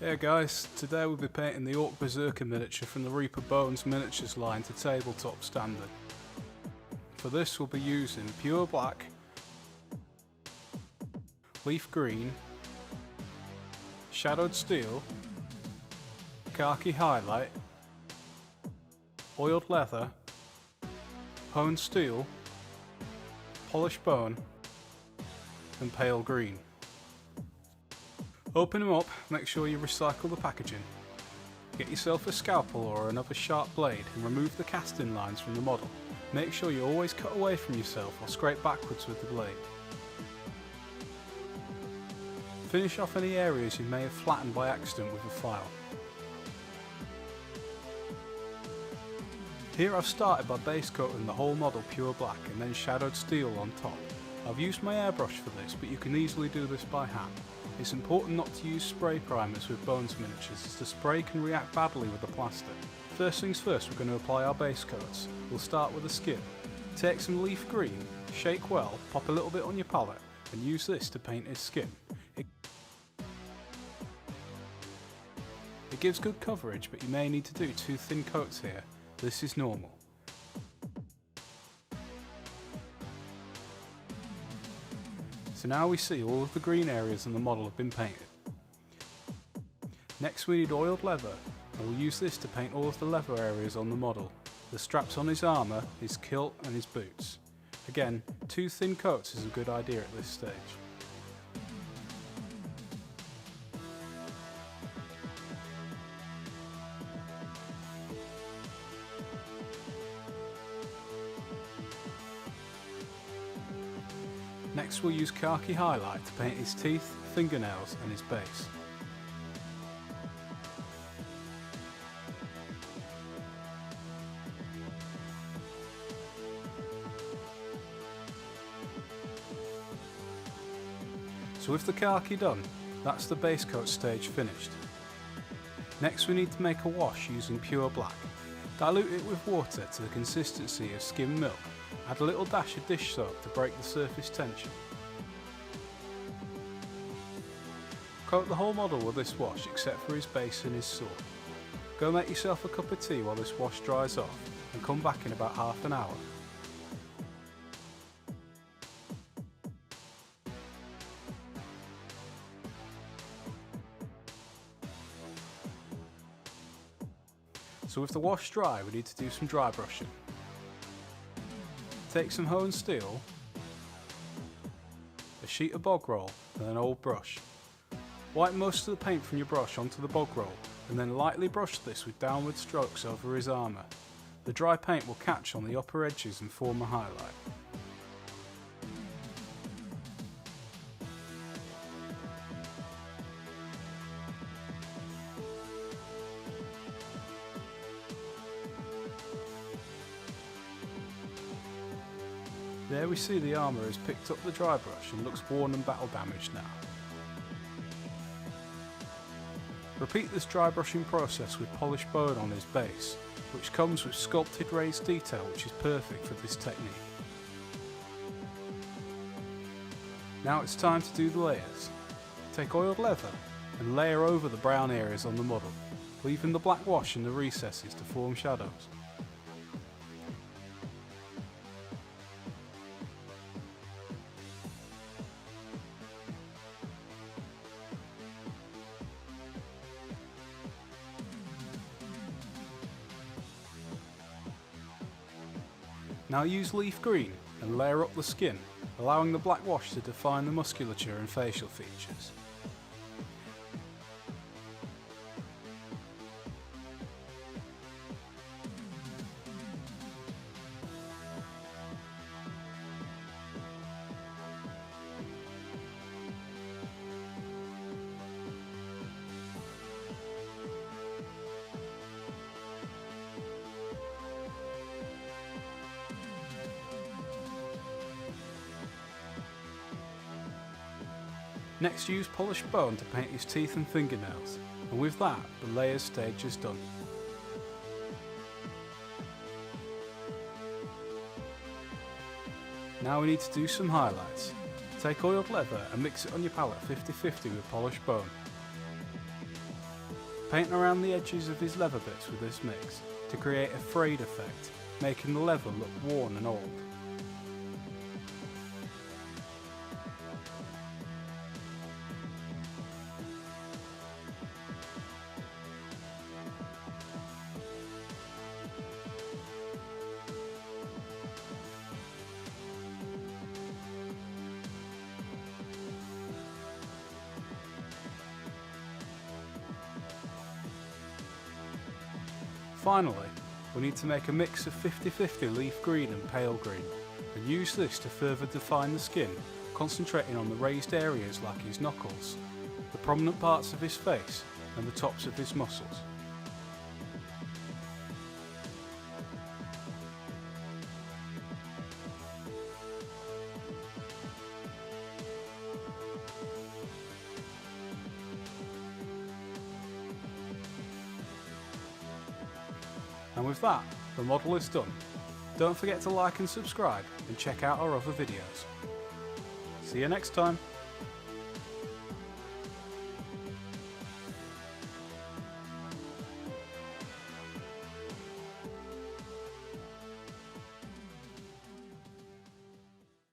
Hey guys, today we'll be painting the Orc Berserker miniature from the Reaper Bones miniatures line to tabletop standard. For this we'll be using pure black, leaf green, shadowed steel, khaki highlight, oiled leather, honed steel, polished bone and pale green. Open them up, make sure you recycle the packaging. Get yourself a scalpel or another sharp blade and remove the casting lines from the model. Make sure you always cut away from yourself or scrape backwards with the blade. Finish off any areas you may have flattened by accident with a file. Here I've started by base coating the whole model pure black and then shadowed steel on top. I've used my airbrush for this, but you can easily do this by hand. It's important not to use spray primers with bones miniatures as the spray can react badly with the plastic. First things first, we're going to apply our base coats. We'll start with the skin. Take some leaf green, shake well, pop a little bit on your palette and use this to paint his skin. It gives good coverage, but you may need to do 2 thin coats here. This is normal. So now we see all of the green areas in the model have been painted. Next we need oiled leather, and we'll use this to paint all of the leather areas on the model. The straps on his armour, his kilt and his boots. Again, 2 thin coats is a good idea at this stage. Next we'll use khaki highlight to paint his teeth, fingernails and his base. So with the khaki done, that's the base coat stage finished. Next we need to make a wash using pure black. Dilute it with water to the consistency of skimmed milk. Add a little dash of dish soap to break the surface tension. Coat the whole model with this wash except for his base and his sword. Go make yourself a cup of tea while this wash dries off and come back in about half an hour. So with the wash dry we need to do some dry brushing. Take some honed steel, a sheet of bog roll and an old brush. Wipe most of the paint from your brush onto the bog roll and then lightly brush this with downward strokes over his armour. The dry paint will catch on the upper edges and form a highlight. There we see the armour has picked up the dry brush and looks worn and battle damaged now. Repeat this dry brushing process with polished bone on his base, which comes with sculpted raised detail which is perfect for this technique. Now it's time to do the layers. Take oiled leather and layer over the brown areas on the model, leaving the black wash in the recesses to form shadows. Now use leaf green and layer up the skin, allowing the black wash to define the musculature and facial features. Next use polished bone to paint his teeth and fingernails, and with that the layers stage is done. Now we need to do some highlights. Take oiled leather and mix it on your palette 50-50 with polished bone. Paint around the edges of his leather bits with this mix to create a frayed effect, making the leather look worn and old. Finally, we need to make a mix of 50-50 leaf green and pale green, and use this to further define the skin, concentrating on the raised areas like his knuckles, the prominent parts of his face, and the tops of his muscles. And with that, the model is done. Don't forget to like and subscribe, and check out our other videos. See you next time.